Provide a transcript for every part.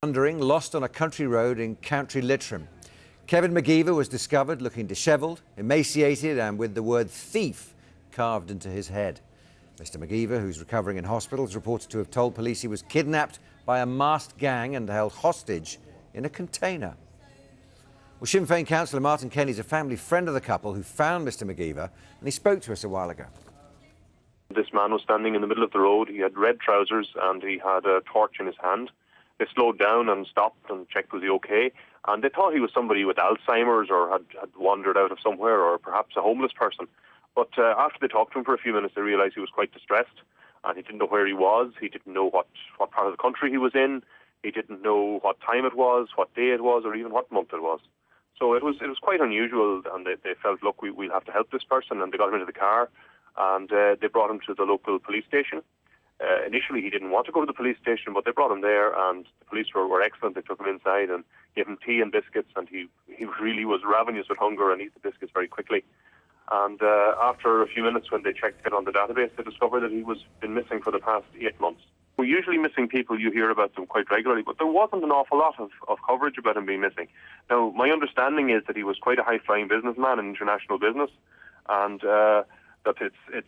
Wandering, lost on a country road in County Leitrim. Kevin McGeever was discovered looking dishevelled, emaciated and with the word thief carved into his head. Mr McGeever, who's recovering in hospital, is reported to have told police he was kidnapped by a masked gang and held hostage in a container. Well, Sinn Féin councillor Martin Kenny is a family friend of the couple who found Mr McGeever, and he spoke to us a while ago. This man was standing in the middle of the road. He had red trousers and he had a torch in his hand. They slowed down and stopped and checked was he okay, and they thought he was somebody with Alzheimer's or had wandered out of somewhere, or perhaps a homeless person. But after they talked to him for a few minutes, they realised he was quite distressed and he didn't know where he was. He didn't know what part of the country he was in. He didn't know what time it was, what day it was, or even what month it was. So it was quite unusual, and they felt, look, we'll have to help this person, and they got him into the car and they brought him to the local police station. Initially, he didn't want to go to the police station, but they brought him there, and the police were excellent. They took him inside and gave him tea and biscuits, and he really was ravenous with hunger and ate the biscuits very quickly. And after a few minutes, when they checked it on the database, they discovered that he was been missing for the past 8 months. We're usually missing people, you hear about them quite regularly, but there wasn't an awful lot of coverage about him being missing. Now, my understanding is that he was quite a high-flying businessman in international business, and that it's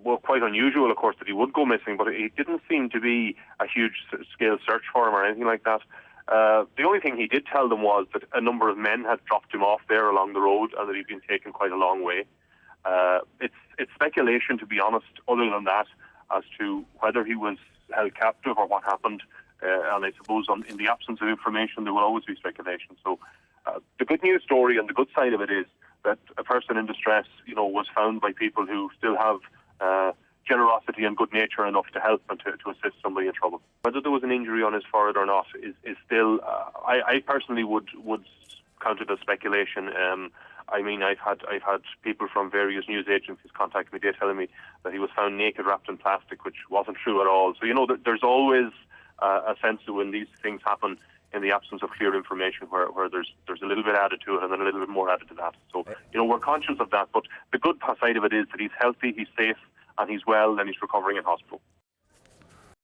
well, quite unusual, of course, that he would go missing, but it didn't seem to be a huge-scale search for him or anything like that. The only thing he did tell them was that a number of men had dropped him off there along the road and that he'd been taken quite a long way. It's speculation, to be honest, other than that, as to whether he was held captive or what happened. And I suppose in the absence of information, there will always be speculation. So the good news story and the good side of it is that a person in distress, was found by people who still have generosity and good nature enough to help and to assist somebody in trouble. Whether there was an injury on his forehead or not is still, I personally would count it as speculation. I mean, I've had people from various news agencies contact me. They're telling me that he was found naked, wrapped in plastic, which wasn't true at all. So there's always a sense that when these things happen in the absence of clear information, where there's a little bit added to it and then a little bit more added to that. So we're conscious of that. But the good side of it is that he's healthy, he's safe, and he's well, and he's recovering in hospital.